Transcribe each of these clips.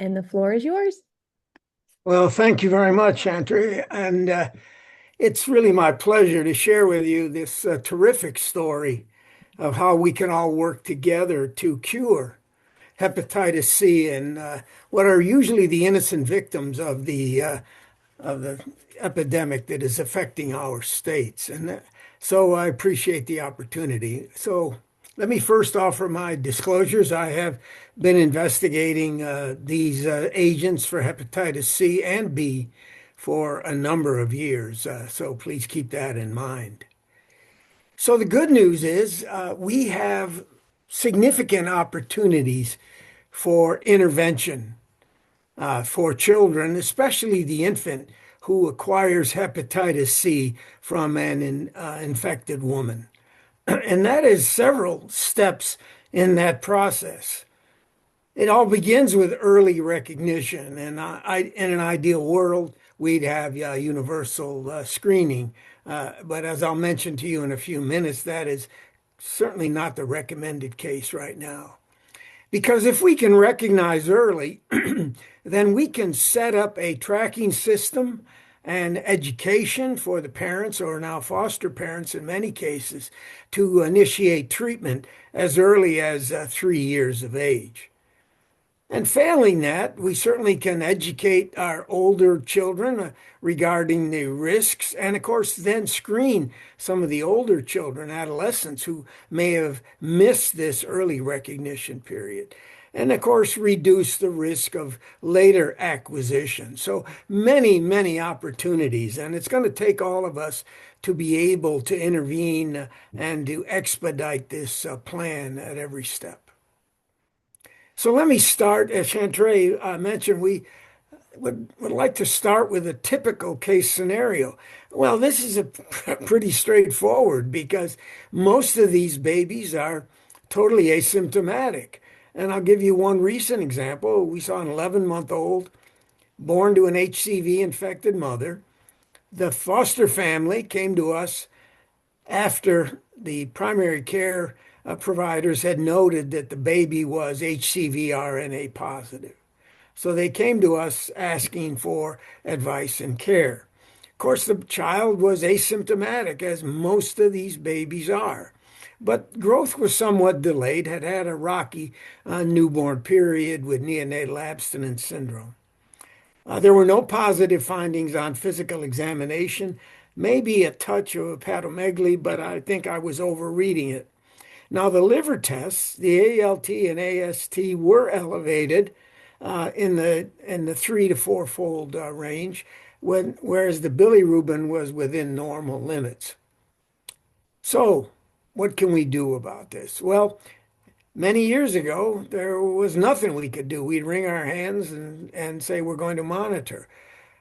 and the floor is yours. Well, thank you very much, Andrea. And it's really my pleasure to share with you this terrific story of how we can all work together to cure hepatitis C and what are usually the innocent victims of the epidemic that is affecting our states. So I appreciate the opportunity. So let me first offer my disclosures. I have been investigating these agents for hepatitis C and B for a number of years. So please keep that in mind. So the good news is we have significant opportunities for intervention for children, especially the infant who acquires hepatitis C from an infected woman. And that is several steps in that process. It all begins with early recognition. And in an ideal world, we'd have universal screening. But as I'll mention to you in a few minutes, that is certainly not the recommended case right now. Because if we can recognize early, then we can set up a tracking system and education for the parents, or now foster parents in many cases, to initiate treatment as early as 3 years of age. And failing that, we certainly can educate our older children regarding the risks, and of course, then screen some of the older children, adolescents who may have missed this early recognition period. And of course, reduce the risk of later acquisition. So many, many opportunities. And it's going to take all of us to be able to intervene and to expedite this plan at every step. So let me start, as Chantre mentioned, we would like to start with a typical case scenario. Well, this is pretty straightforward because most of these babies are totally asymptomatic. And I'll give you one recent example. We saw an 11-month-old born to an HCV infected mother. The foster family came to us after the primary care providers had noted that the baby was HCV RNA positive. So they came to us asking for advice and care. Of course, the child was asymptomatic, as most of these babies are. But growth was somewhat delayed, had had a rocky newborn period with neonatal abstinence syndrome. There were no positive findings on physical examination, maybe a touch of hepatomegaly, but I think I was overreading it. Now, the liver tests, the ALT and AST, were elevated in the 3 to 4-fold range, whereas the bilirubin was within normal limits. So, what can we do about this? Well, many years ago, there was nothing we could do. We'd wring our hands and say we're going to monitor.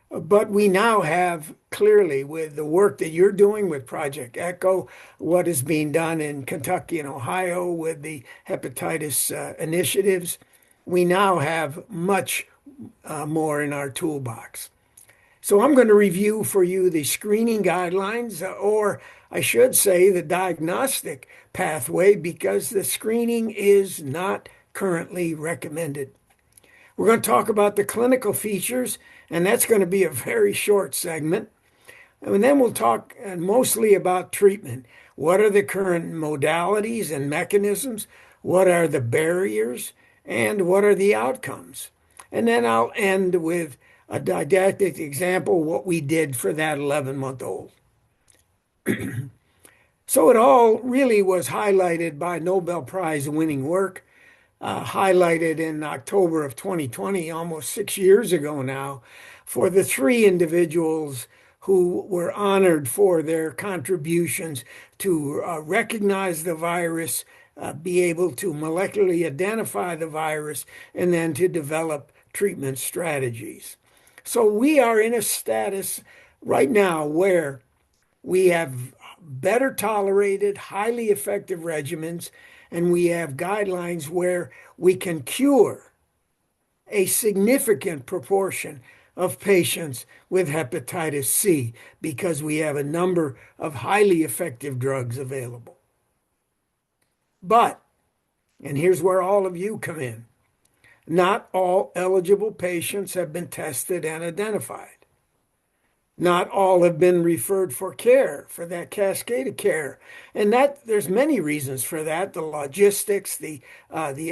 But we now have clearly, with the work that you're doing with Project ECHO, what is being done in Kentucky and Ohio with the hepatitis initiatives, we now have much more in our toolbox. So I'm going to review for you the screening guidelines, or I should say the diagnostic pathway, because the screening is not currently recommended. We're going to talk about the clinical features, and that's going to be a very short segment. And then we'll talk mostly about treatment. What are the current modalities and mechanisms? What are the barriers? And what are the outcomes? And then I'll end with a didactic example, what we did for that 11-month-old. So it all really was highlighted by Nobel Prize winning work, highlighted in October of 2020, almost 6 years ago now, for the 3 individuals who were honored for their contributions to recognize the virus, be able to molecularly identify the virus, and then to develop treatment strategies. So we are in a status right now where we have better tolerated, highly effective regimens, and we have guidelines where we can cure a significant proportion of patients with hepatitis C because we have a number of highly effective drugs available. But, and here's where all of you come in, Not all eligible patients have been tested and identified. Not all have been referred for care, for that cascade of care. And that there's many reasons for that, the logistics, the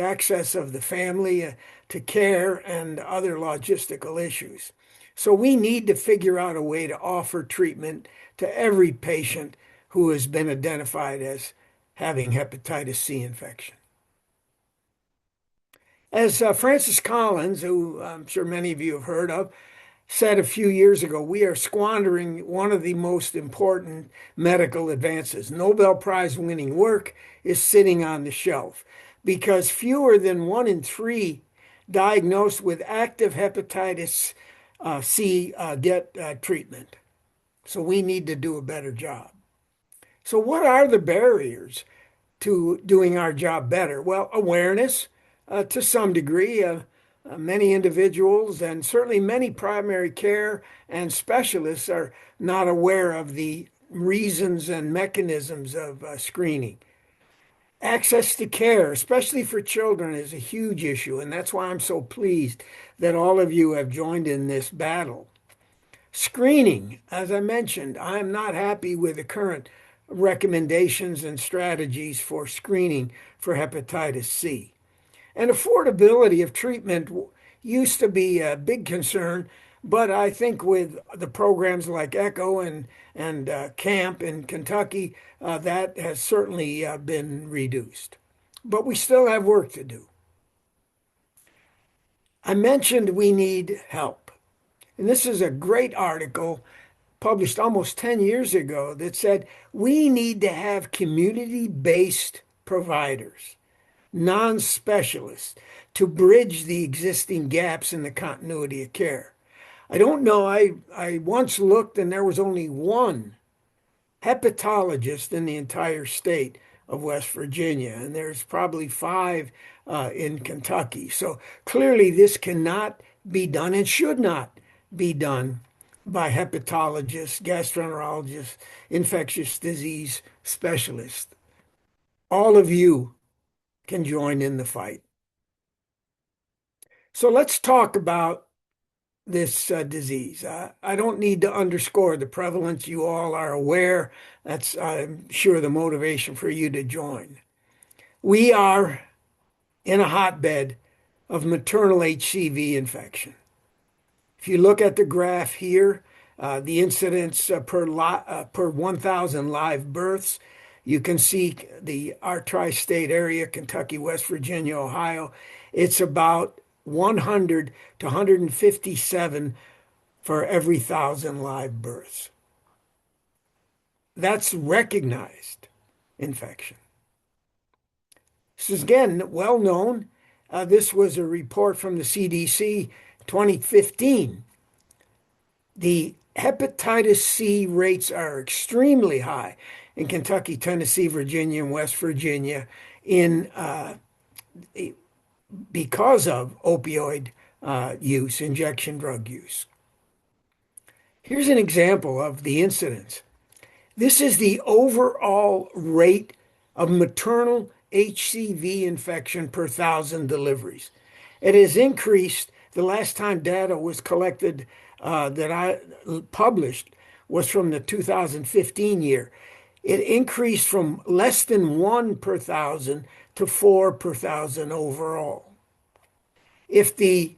access of the family to care and other logistical issues. So we need to figure out a way to offer treatment to every patient who has been identified as having hepatitis C infection. As Francis Collins, who I'm sure many of you have heard of, said a few years ago, we are squandering one of the most important medical advances. Nobel Prize winning work is sitting on the shelf because fewer than 1 in 3 diagnosed with active hepatitis C get treatment. So we need to do a better job. So, what are the barriers to doing our job better? Well, awareness to some degree. Many individuals and certainly many primary care and specialists are not aware of the reasons and mechanisms of screening. Access to care, especially for children, is a huge issue, and that's why I'm so pleased that all of you have joined in this battle. Screening, as I mentioned, I'm not happy with the current recommendations and strategies for screening for hepatitis C. And affordability of treatment used to be a big concern, but I think with the programs like ECHO and CAMP in Kentucky, that has certainly been reduced. But we still have work to do. I mentioned we need help. And this is a great article published almost 10 years ago that said we need to have community-based providers, non-specialists, to bridge the existing gaps in the continuity of care. I don't know, I once looked and there was only one hepatologist in the entire state of West Virginia, and there's probably 5 in Kentucky. So clearly this cannot be done and should not be done by hepatologists, gastroenterologists, infectious disease specialists. All of you can join in the fight. So let's talk about this disease. I don't need to underscore the prevalence. You all are aware. That's, I'm sure, the motivation for you to join. We are in a hotbed of maternal HCV infection. If you look at the graph here, the incidence per 1,000 live births, you can see our tri-state area, Kentucky, West Virginia, Ohio. It's about 100 to 157 for every 1,000 live births. That's recognized infection. This is again well known. This was a report from the CDC 2015. The hepatitis C rates are extremely high in Kentucky, Tennessee, Virginia, and West Virginia because of opioid use, injection drug use. Here's an example of the incidence. This is the overall rate of maternal HCV infection per 1,000 deliveries. It has increased. The last time data was collected that I published was from the 2015 year. It increased from less than 1 per 1,000 to 4 per 1,000 overall. If the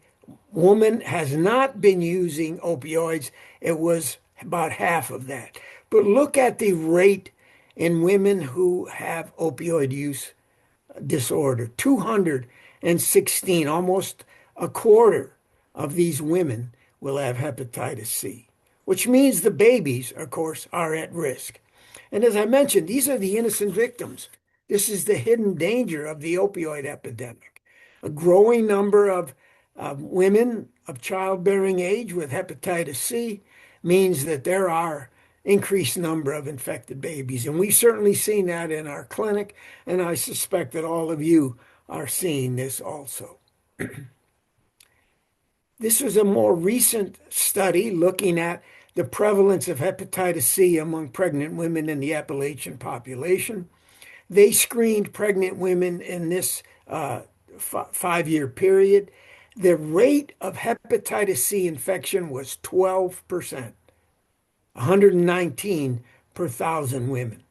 woman has not been using opioids, it was about half of that. But look at the rate in women who have opioid use disorder. 216, almost a quarter of these women will have hepatitis C, which means the babies, of course, are at risk. And as I mentioned, these are the innocent victims. This is the hidden danger of the opioid epidemic. A growing number of women of childbearing age with hepatitis C means that there are increased number of infected babies. And we've certainly seen that in our clinic, and I suspect that all of you are seeing this also. This was a more recent study looking at the prevalence of hepatitis C among pregnant women in the Appalachian population. They screened pregnant women in this 5-year period, the rate of hepatitis C infection was 12%, 119 per thousand women,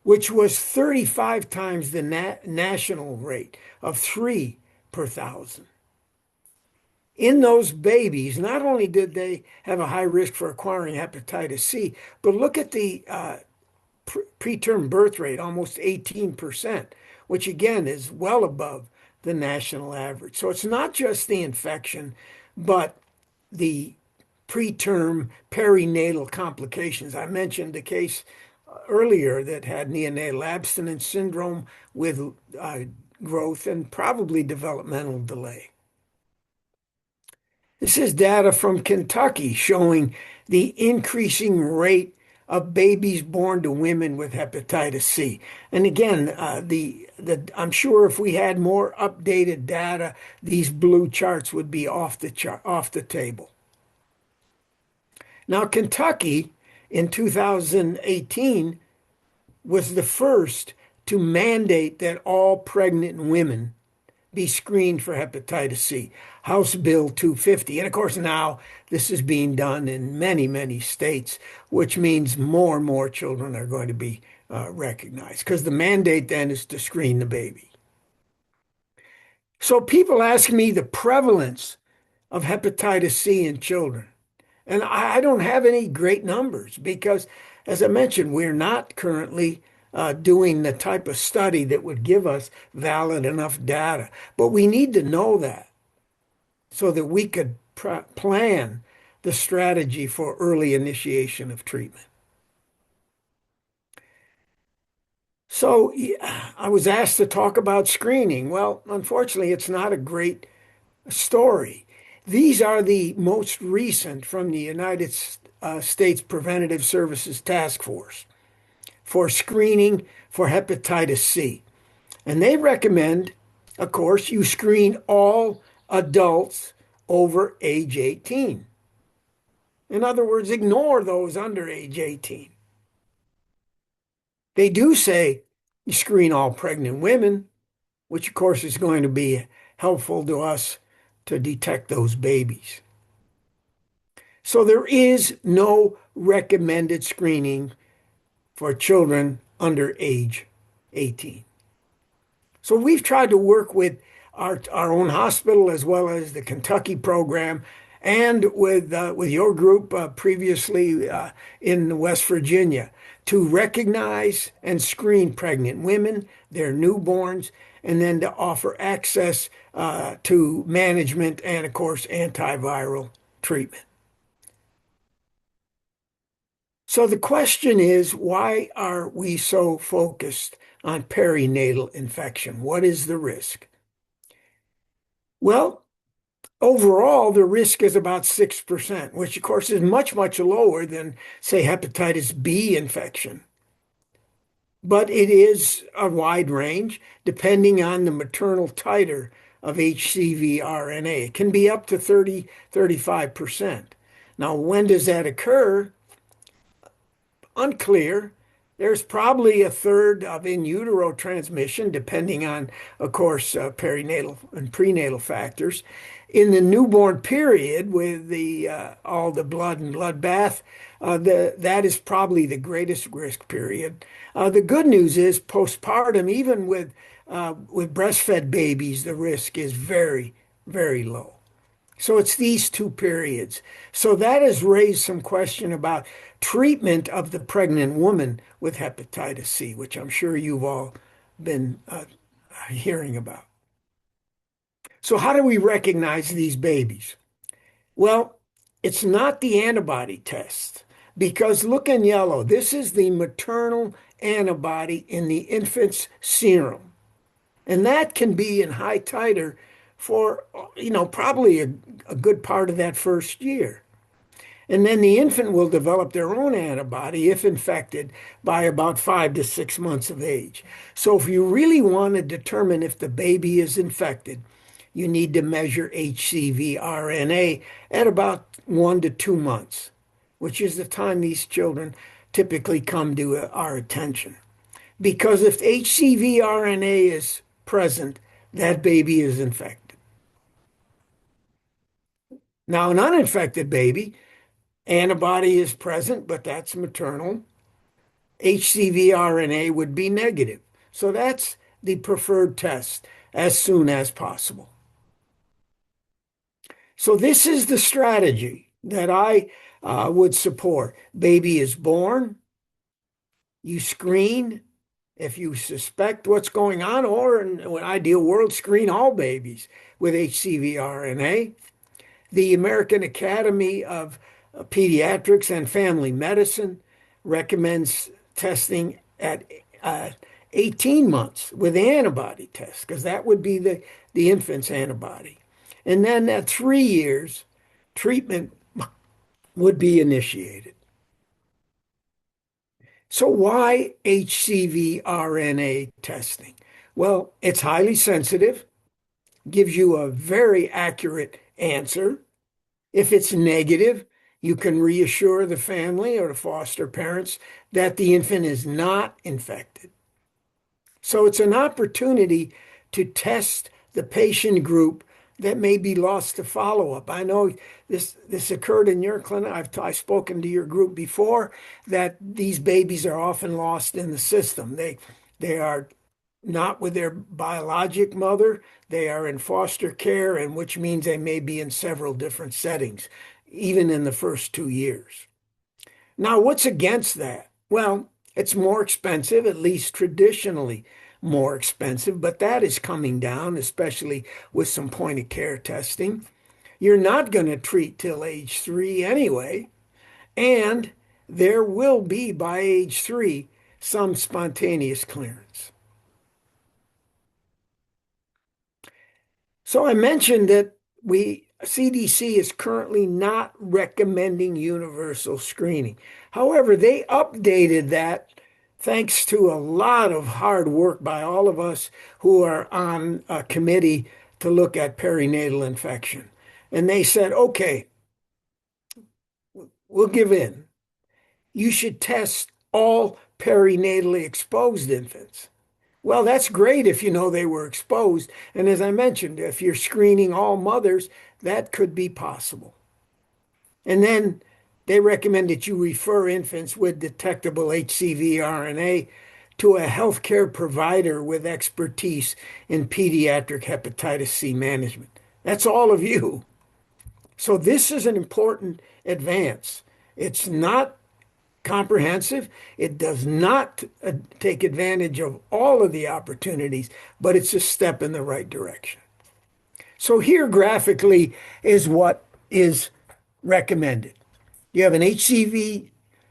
which was 35 times the national rate of 3 per thousand. In those babies, not only did they have a high risk for acquiring hepatitis C, but look at the preterm birth rate, almost 18%, which again is well above the national average. So it's not just the infection, but the preterm perinatal complications. I mentioned the case earlier that had neonatal abstinence syndrome with growth and probably developmental delay. This is data from Kentucky showing the increasing rate of babies born to women with hepatitis C. And again, I'm sure if we had more updated data, these blue charts would be off the table. Now, Kentucky in 2018 was the first to mandate that all pregnant women be screened for hepatitis C, House Bill 250. And of course, now this is being done in many, many states, which means more and more children are going to be recognized because the mandate then is to screen the baby. So people ask me the prevalence of hepatitis C in children. And I don't have any great numbers because, as I mentioned, we're not currently doing the type of study that would give us valid enough data. But we need to know that so that we could plan the strategy for early initiation of treatment. So I was asked to talk about screening. Well, unfortunately, it's not a great story. These are the most recent from the United States Preventative Services Task Force for screening for hepatitis C. And they recommend, of course, you screen all adults over age 18. In other words, ignore those under age 18. They do say you screen all pregnant women, which of course is going to be helpful to us to detect those babies. So there is no recommended screening for children under age 18. So we've tried to work with our own hospital as well as the Kentucky program and with your group previously in West Virginia to recognize and screen pregnant women, their newborns, and then to offer access to management and, of course, antiviral treatment. So the question is, why are we so focused on perinatal infection? What is the risk? Well, overall, the risk is about 6%, which of course is much, much lower than, say, hepatitis B infection. But it is a wide range depending on the maternal titer of HCV RNA. It can be up to 35%. Now, when does that occur? Unclear. There's probably a third of in utero transmission, depending on, of course, perinatal and prenatal factors. In the newborn period, with all the blood and bloodbath, that is probably the greatest risk period. The good news is postpartum, even with breastfed babies, the risk is very, very low. So it's these two periods. So that has raised some question about treatment of the pregnant woman with hepatitis C, which I'm sure you've all been hearing about. So how do we recognize these babies? Well, it's not the antibody test because look in yellow. This is the maternal antibody in the infant's serum. And that can be in high titer for, probably a good part of that first year. And then the infant will develop their own antibody if infected by about 5 to 6 months of age. So if you really want to determine if the baby is infected, you need to measure HCV RNA at about 1 to 2 months, which is the time these children typically come to our attention. Because if HCV RNA is present that baby is infected. Now, an uninfected baby, antibody is present, but that's maternal. HCV RNA would be negative. So that's the preferred test as soon as possible. So this is the strategy that I would support. Baby is born, you screen if you suspect what's going on, or in an ideal world, screen all babies with HCV RNA. The American Academy of Pediatrics and Family Medicine recommends testing at 18 months with antibody tests, because that would be the infant's antibody. And then at 3 years, treatment would be initiated. So why HCV RNA testing? Well, it's highly sensitive, gives you a very accurate answer. If it's negative, you can reassure the family or the foster parents that the infant is not infected. So it's an opportunity to test the patient group that may be lost to follow-up. I know this occurred in your clinic. I've spoken to your group before that these babies are often lost in the system. They are not with their biologic mother. They are in foster care, and which means they may be in several different settings, even in the first 2 years. Now, what's against that? Well, it's more expensive, at least traditionally more expensive, but that is coming down, especially with some point of care testing. You're not going to treat till age 3 anyway, and there will be by age 3 some spontaneous clearance. So I mentioned that CDC is currently not recommending universal screening. However, they updated that thanks to a lot of hard work by all of us who are on a committee to look at perinatal infection. And they said, okay, we'll give in. You should test all perinatally exposed infants. Well, that's great if you know they were exposed. And as I mentioned, if you're screening all mothers, that could be possible. And then they recommend that you refer infants with detectable HCV RNA to a healthcare provider with expertise in pediatric hepatitis C management. That's all of you. So this is an important advance. It's not comprehensive. It does not take advantage of all of the opportunities, but it's a step in the right direction. So here graphically is what is recommended. You have an HCV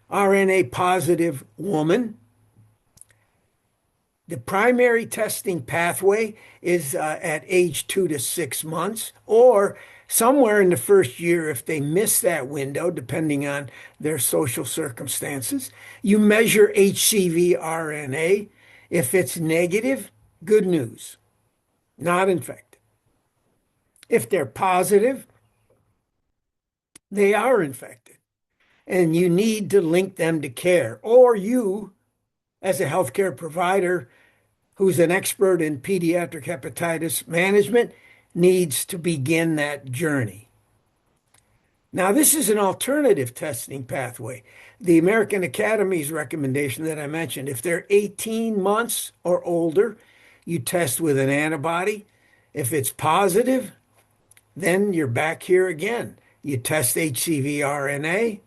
RNA positive woman. The primary testing pathway is at age 2 to 6 months, or somewhere in the first year if they miss that window, depending on their social circumstances. You measure HCV RNA. If it's negative, good news, not infected. If they're positive, they are infected, and you need to link them to care, or you, as a healthcare provider, who's an expert in pediatric hepatitis management, needs to begin that journey. Now, this is an alternative testing pathway. The American Academy's recommendation that I mentioned, if they're 18 months or older, you test with an antibody. If it's positive, then you're back here again. You test HCV RNA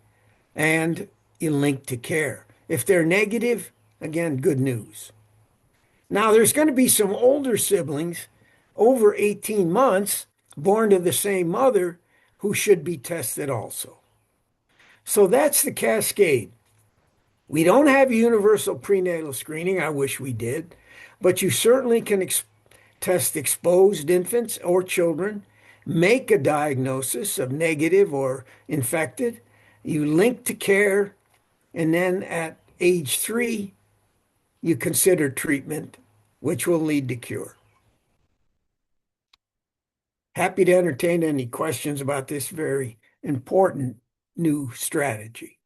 and you link to care. If they're negative, again, good news. Now, there's going to be some older siblings over 18 months born to the same mother who should be tested also. So that's the cascade. We don't have universal prenatal screening. I wish we did, but you certainly can test exposed infants or children, make a diagnosis of negative or infected. You link to care, and then at age 3, you consider treatment, which will lead to cure. Happy to entertain any questions about this very important new strategy.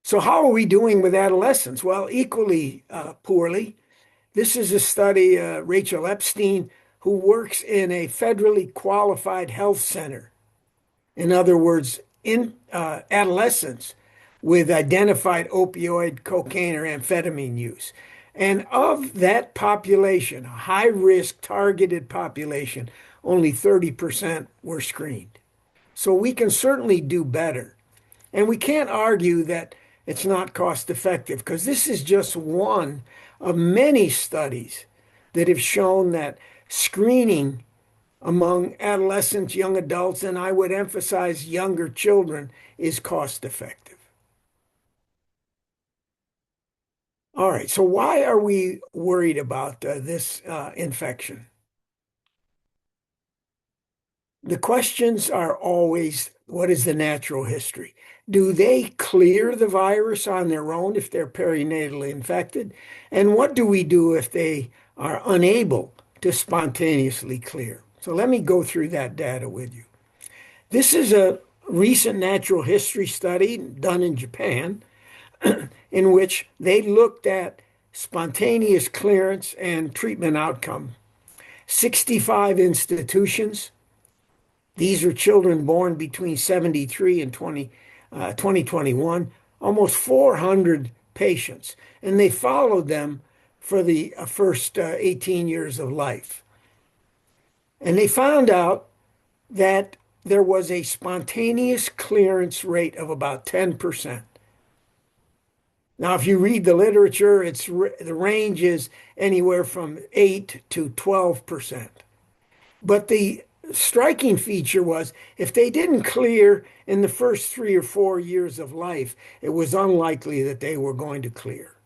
So how are we doing with adolescents? Well, equally poorly. This is a study, Rachel Epstein, who works in a federally qualified health center. In other words, in adolescents with identified opioid, cocaine, or amphetamine use. And of that population, a high risk targeted population, only 30% were screened. So we can certainly do better. And we can't argue that it's not cost effective because this is just one of many studies that have shown that screening among adolescents, young adults, and I would emphasize younger children is cost effective. All right, so why are we worried about this infection? The questions are always, what is the natural history? Do they clear the virus on their own if they're perinatally infected? And what do we do if they are unable to spontaneously clear? So let me go through that data with you. This is a recent natural history study done in Japan in which they looked at spontaneous clearance and treatment outcome. 65 institutions. These are children born between 73 and 2021, almost 400 patients. And they followed them for the first 18 years of life. And they found out that there was a spontaneous clearance rate of about 10%. Now, if you read the literature, the range is anywhere from 8 to 12%. But the striking feature was if they didn't clear in the first 3 or 4 years of life, it was unlikely that they were going to clear.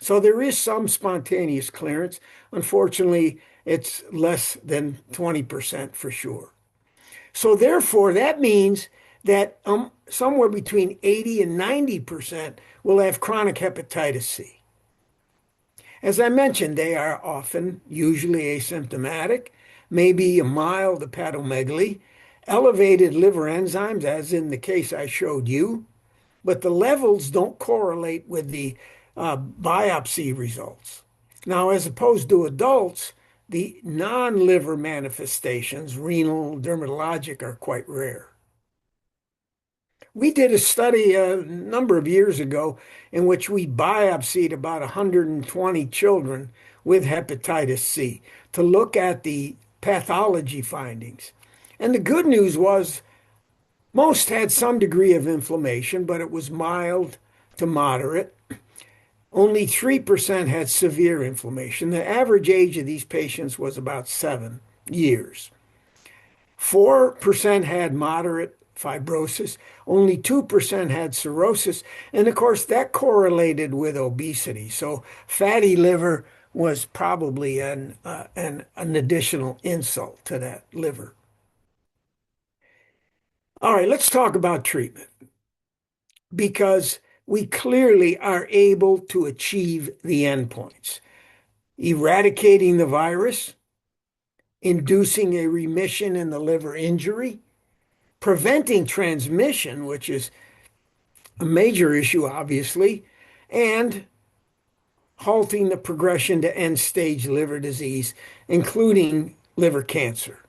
So there is some spontaneous clearance. Unfortunately, it's less than 20% for sure. So therefore, that means that somewhere between 80 and 90% will have chronic hepatitis C. As I mentioned, they are often, usually asymptomatic, maybe a mild hepatomegaly, elevated liver enzymes, as in the case I showed you, but the levels don't correlate with the biopsy results. Now, as opposed to adults, the non-liver manifestations, renal, dermatologic, are quite rare. We did a study a number of years ago in which we biopsied about 120 children with hepatitis C to look at the pathology findings. And the good news was most had some degree of inflammation, but it was mild to moderate. Only 3% had severe inflammation. The average age of these patients was about 7 years. 4% had moderate fibrosis. Only 2% had cirrhosis. And of course, that correlated with obesity. So fatty liver was probably an additional insult to that liver. All right, let's talk about treatment because we clearly are able to achieve the endpoints. Eradicating the virus, inducing a remission in the liver injury, preventing transmission, which is a major issue, obviously, and halting the progression to end-stage liver disease, including liver cancer.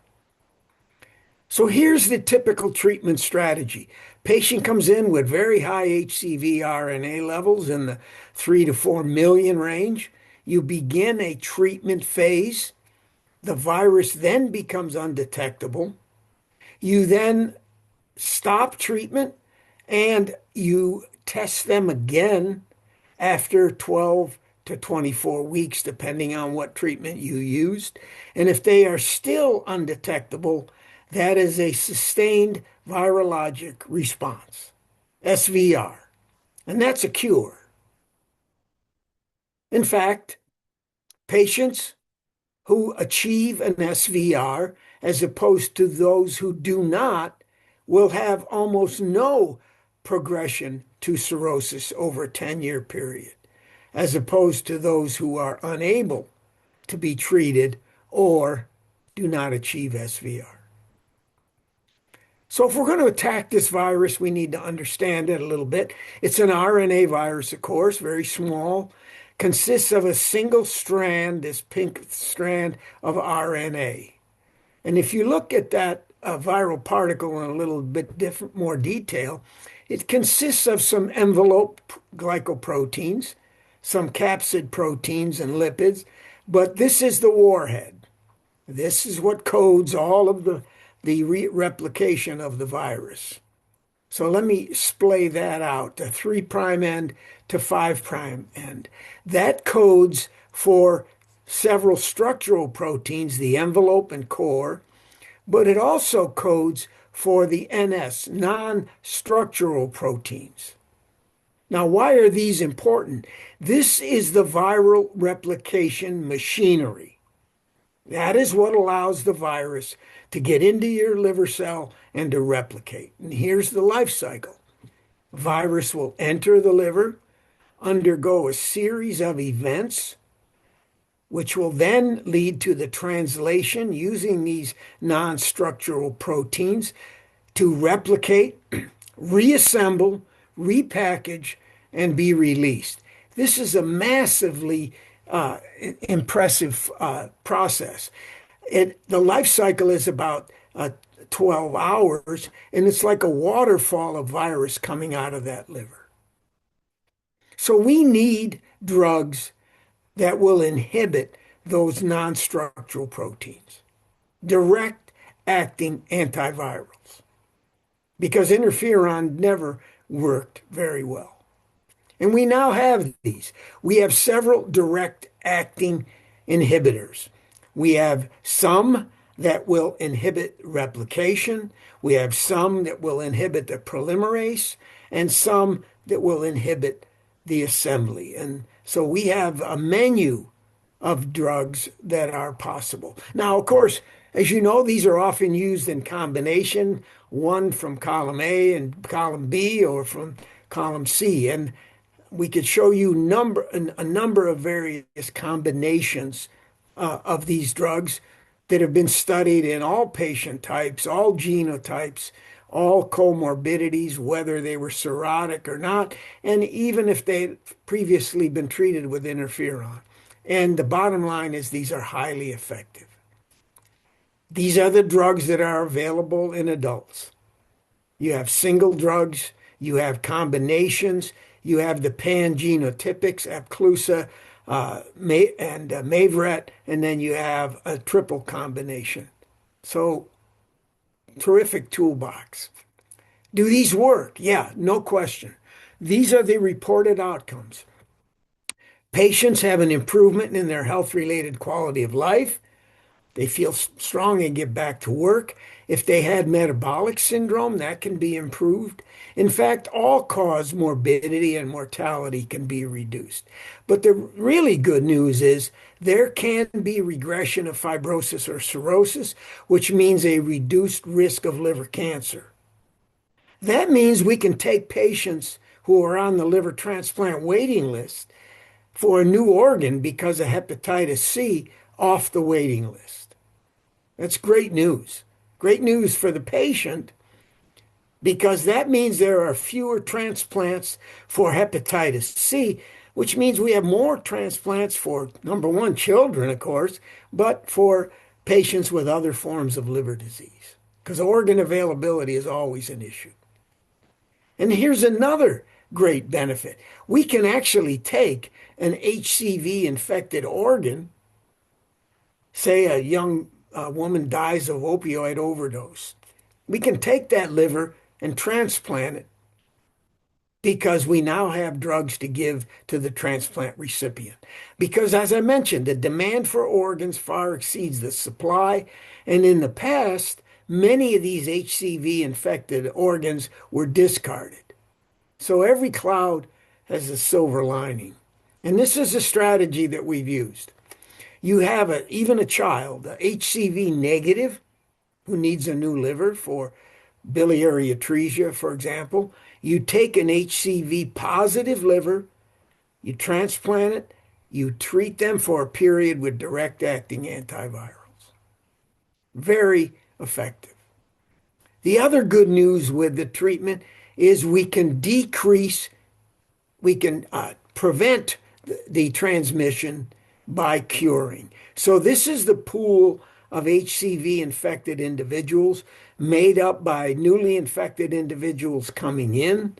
So here's the typical treatment strategy. Patient comes in with very high HCV RNA levels in the 3 to 4 million range. You begin a treatment phase. The virus then becomes undetectable. You then stop treatment and you test them again after 12 to 24 weeks, depending on what treatment you used. And if they are still undetectable, that is a sustained virologic response, SVR, and that's a cure. In fact, patients who achieve an SVR, as opposed to those who do not, will have almost no progression to cirrhosis over a 10-year period, as opposed to those who are unable to be treated or do not achieve SVR. So if we're going to attack this virus, we need to understand it a little bit. It's an RNA virus, of course, very small, consists of a single strand, this pink strand of RNA. And if you look at that viral particle in a little bit different, more detail, it consists of some envelope glycoproteins, some capsid proteins and lipids, but this is the warhead. This is what codes all of the replication of the virus. So let me splay that out, the 3' end to 5' end. That codes for several structural proteins, the envelope and core, but it also codes for the NS, non-structural proteins. Now, why are these important? This is the viral replication machinery. That is what allows the virus to get into your liver cell and to replicate. And here's the life cycle. Virus will enter the liver, undergo a series of events, which will then lead to the translation using these non-structural proteins to replicate, reassemble, repackage, and be released. This is a massively impressive process. The life cycle is about 12 hours, and it's like a waterfall of virus coming out of that liver. So we need drugs that will inhibit those non-structural proteins, direct acting antivirals, because interferon never worked very well. And we now have these. We have several direct acting inhibitors. We have some that will inhibit replication. We have some that will inhibit the polymerase, and some that will inhibit the assembly. And so we have a menu of drugs that are possible. Now, of course, as you know, these are often used in combination, one from column A and column B, or from column C. And we could show you a number of various combinations of these drugs that have been studied in all patient types, all genotypes, all comorbidities, whether they were cirrhotic or not, and even if they'd previously been treated with interferon. And the bottom line is these are highly effective. These are the drugs that are available in adults. You have single drugs, you have combinations, you have the pan-genotypics, Epclusa and Mavorite, and then you have a triple combination. So, terrific toolbox. Do these work? Yeah, no question. These are the reported outcomes. Patients have an improvement in their health-related quality of life. They feel strong and get back to work. If they had metabolic syndrome, that can be improved. In fact, all-cause morbidity and mortality can be reduced. But the really good news is there can be regression of fibrosis or cirrhosis, which means a reduced risk of liver cancer. That means we can take patients who are on the liver transplant waiting list for a new organ because of hepatitis C off the waiting list. That's great news. Great news for the patient, because that means there are fewer transplants for hepatitis C, which means we have more transplants for, number one, children, of course, but for patients with other forms of liver disease, because organ availability is always an issue. And here's another great benefit. We can actually take an HCV-infected organ, say a young woman dies of opioid overdose. We can take that liver and transplant it because we now have drugs to give to the transplant recipient. Because as I mentioned, the demand for organs far exceeds the supply. And in the past, many of these HCV-infected organs were discarded. So every cloud has a silver lining. And this is a strategy that we've used. You have even a child, HCV negative, who needs a new liver for biliary atresia, for example. You take an HCV positive liver, you transplant it, you treat them for a period with direct acting antivirals. Very effective. The other good news with the treatment is we can prevent the transmission by curing. So this is the pool of HCV infected individuals made up by newly infected individuals coming in,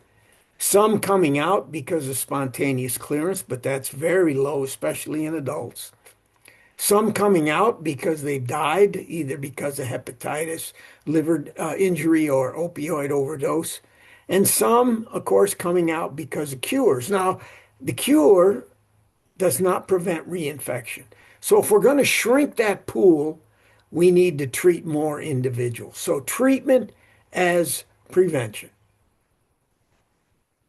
some coming out because of spontaneous clearance, but that's very low, especially in adults. Some coming out because they've died, either because of hepatitis, liver injury, or opioid overdose. And some, of course, coming out because of cures. Now, the cure does not prevent reinfection. So if we're going to shrink that pool, we need to treat more individuals. So treatment as prevention.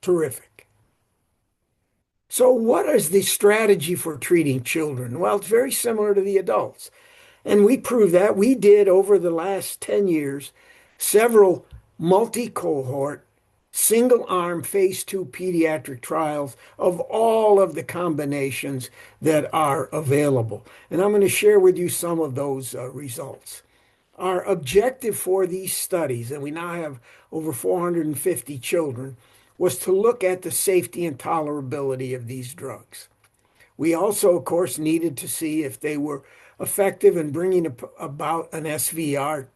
Terrific. So what is the strategy for treating children? Well, it's very similar to the adults. And we proved that. We did over the last 10 years several multi-cohort, single-arm phase 2 pediatric trials of all of the combinations that are available. And I'm going to share with you some of those results. Our objective for these studies, and we now have over 450 children, was to look at the safety and tolerability of these drugs. We also, of course, needed to see if they were effective in bringing about an SVR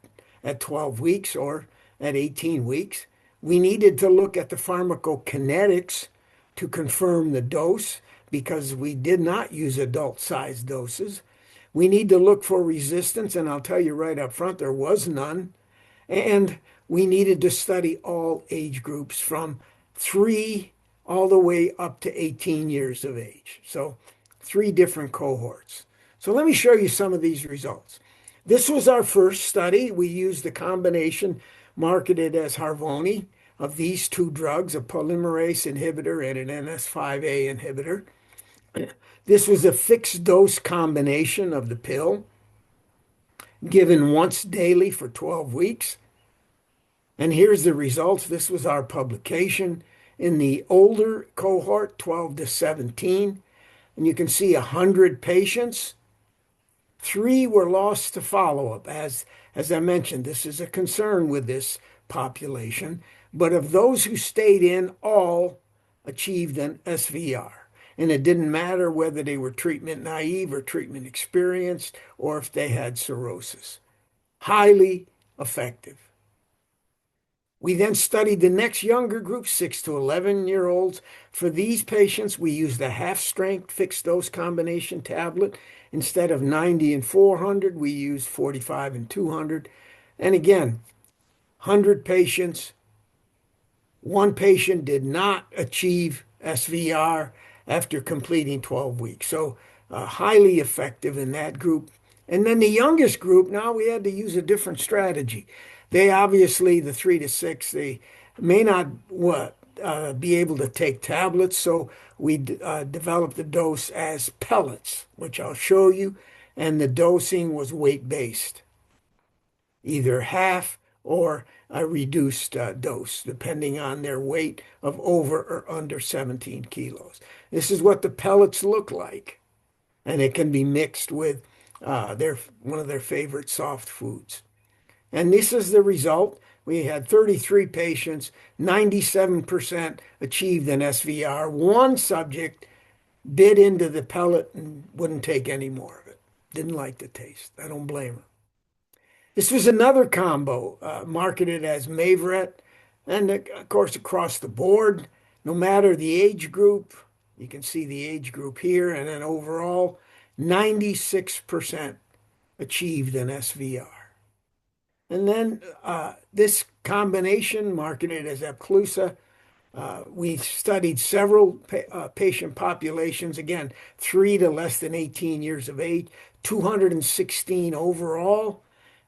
at 12 weeks or at 18 weeks. We needed to look at the pharmacokinetics to confirm the dose because we did not use adult-sized doses. We need to look for resistance, and I'll tell you right up front, there was none. And we needed to study all age groups from 3 all the way up to 18 years of age. So 3 different cohorts. So let me show you some of these results. This was our first study. We used the combination marketed as Harvoni of these 2 drugs, a polymerase inhibitor and an NS5A inhibitor. This was a fixed dose combination of the pill given once daily for 12 weeks. And here's the results. This was our publication in the older cohort, 12 to 17. And you can see 100 patients. 3 were lost to follow-up. As I mentioned, this is a concern with this population. But of those who stayed in, all achieved an SVR. And it didn't matter whether they were treatment naive or treatment experienced or if they had cirrhosis. Highly effective. We then studied the next younger group, 6 to 11-year-olds. For these patients, we used a half-strength fixed-dose combination tablet. Instead of 90 and 400, we used 45 and 200. And again, 100 patients. 1 patient did not achieve SVR after completing 12 weeks. So highly effective in that group. And then the youngest group, now we had to use a different strategy. They obviously, the 3 to 6, they may not be able to take tablets, so we developed the dose as pellets, which I'll show you, and the dosing was weight-based, either half or a reduced dose, depending on their weight of over or under 17 kilos. This is what the pellets look like, and it can be mixed with one of their favorite soft foods. And this is the result. We had 33 patients, 97% achieved an SVR. 1 subject bit into the pellet and wouldn't take any more of it. Didn't like the taste. I don't blame her. This was another combo marketed as Mavret. And of course, across the board, no matter the age group, you can see the age group here, and then overall, 96% achieved an SVR. And then this combination, marketed as Epclusa, we studied several patient populations, again, 3 to less than 18 years of age, 216 overall.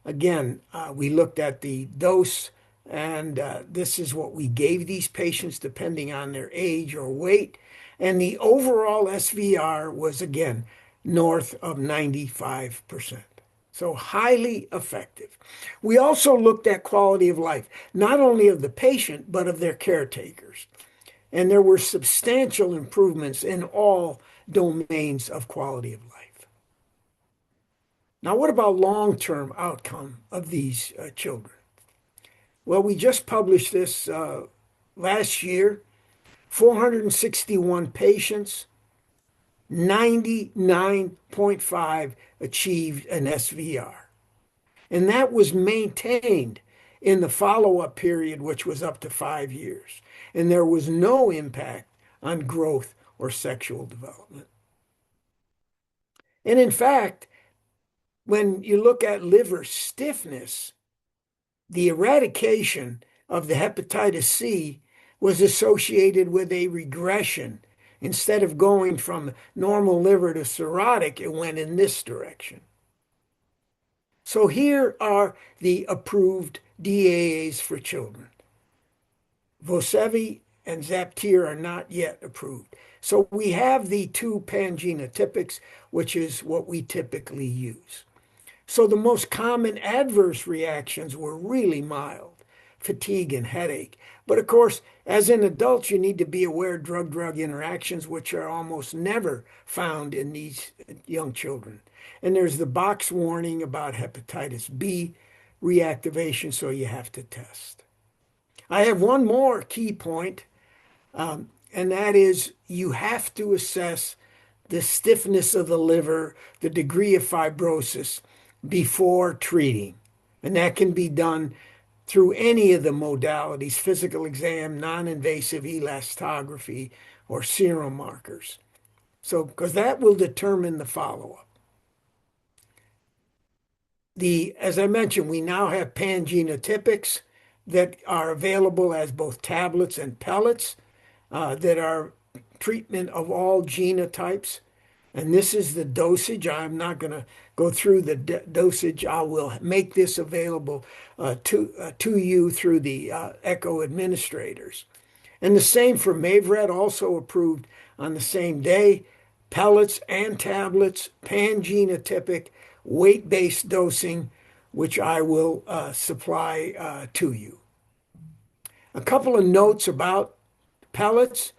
Again, we looked at the dose, and this is what we gave these patients depending on their age or weight. And the overall SVR was, again, north of 95%. So highly effective. We also looked at quality of life, not only of the patient, but of their caretakers. And there were substantial improvements in all domains of quality of life. Now, what about long-term outcome of these children? Well, we just published this last year, 461 patients, 99.5 achieved an SVR. And that was maintained in the follow-up period, which was up to 5 years. And there was no impact on growth or sexual development. And in fact, when you look at liver stiffness, the eradication of the hepatitis C was associated with a regression. Instead of going from normal liver to cirrhotic, it went in this direction. So here are the approved DAAs for children. Vosevi and Zaptier are not yet approved. So we have the two pangenotypics, which is what we typically use. So the most common adverse reactions were really mild, fatigue and headache. But of course, as an adult, you need to be aware of drug-drug interactions, which are almost never found in these young children. And there's the box warning about hepatitis B reactivation, so you have to test. I have one more key point, and that is you have to assess the stiffness of the liver, the degree of fibrosis before treating. And that can be done through any of the modalities, physical exam, non-invasive elastography, or serum markers. So, because that will determine the follow-up. As I mentioned, we now have pangenotypics that are available as both tablets and pellets that are treatment of all genotypes. And this is the dosage. I'm not going to go through the dosage. I will make this available to you through the ECHO administrators. And the same for Mavorette, also approved on the same day. Pellets and tablets, pangenotypic, weight-based dosing, which I will supply to you. A couple of notes about pellets.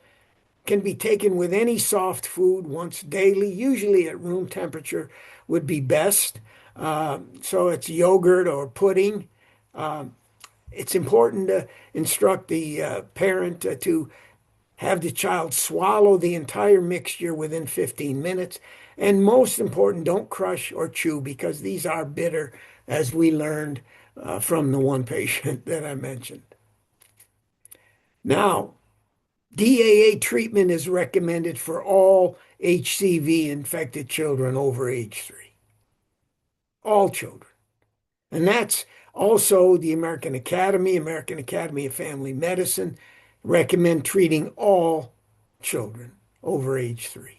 Can be taken with any soft food once daily, usually at room temperature would be best. So it's yogurt or pudding. It's important to instruct the parent to have the child swallow the entire mixture within 15 minutes. And most important, don't crush or chew because these are bitter, as we learned from the one patient that I mentioned. Now, DAA treatment is recommended for all HCV infected children over age 3. All children. And that's also the American Academy of Family Medicine recommend treating all children over age 3.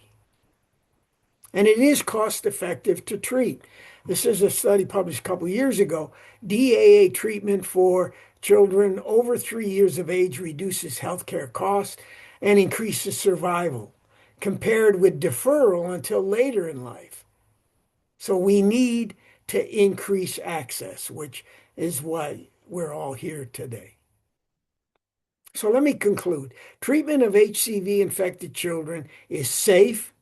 And it is cost effective to treat. This is a study published a couple years ago. DAA treatment for children over 3 years of age reduces healthcare costs and increases survival compared with deferral until later in life. So we need to increase access, which is why we're all here today. So let me conclude. Treatment of HCV infected children is safe,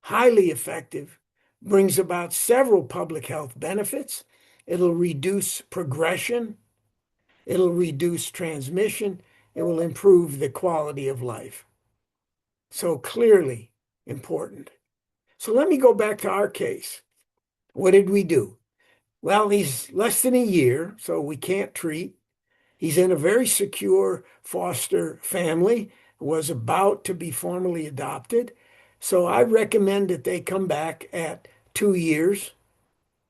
highly effective, brings about several public health benefits. It'll reduce progression. It'll reduce transmission. It will improve the quality of life. So clearly important. So let me go back to our case. What did we do? Well, he's less than a year, so we can't treat. He's in a very secure foster family, was about to be formally adopted. So I recommend that they come back at 2 years.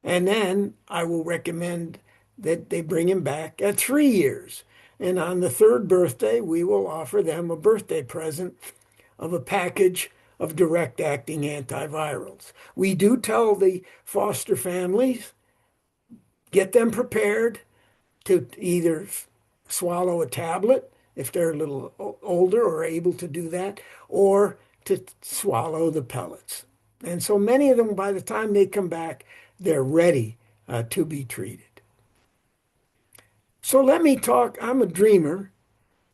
And then I will recommend that they bring him back at 3 years. And on the third birthday, we will offer them a birthday present of a package of direct-acting antivirals. We do tell the foster families, get them prepared to either swallow a tablet if they're a little older or able to do that, or to swallow the pellets. And so many of them, by the time they come back, they're ready to be treated. So let me talk, I'm a dreamer.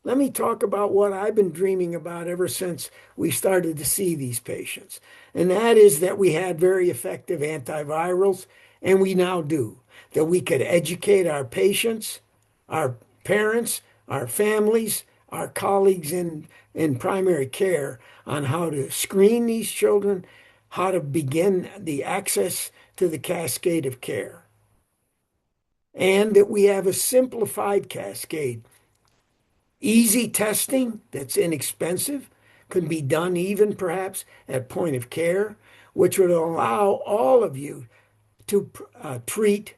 Let me talk about what I've been dreaming about ever since we started to see these patients. And that is that we had very effective antivirals, and we now do. That we could educate our patients, our parents, our families, our colleagues in primary care on how to screen these children, how to begin the access to the cascade of care, and that we have a simplified cascade. Easy testing that's inexpensive could be done even perhaps at point of care, which would allow all of you to treat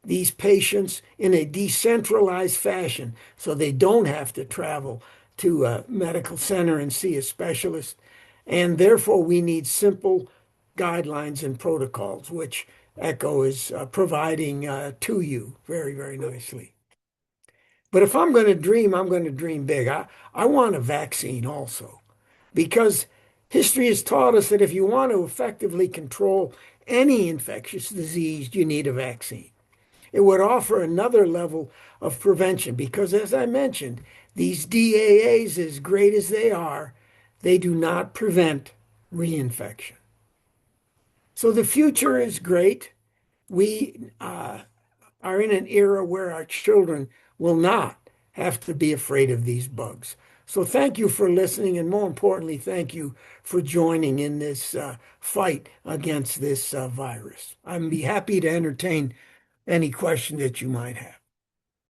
these patients in a decentralized fashion so they don't have to travel to a medical center and see a specialist. And therefore, we need simple guidelines and protocols, which ECHO is providing to you very, very nicely. But if I'm going to dream, I'm going to dream big. I want a vaccine also, because history has taught us that if you want to effectively control any infectious disease, you need a vaccine. It would offer another level of prevention because, as I mentioned, these DAAs, as great as they do not prevent reinfection. So the future is great. We are in an era where our children will not have to be afraid of these bugs. So thank you for listening, and more importantly, thank you for joining in this fight against this virus. I'd be happy to entertain any question that you might have.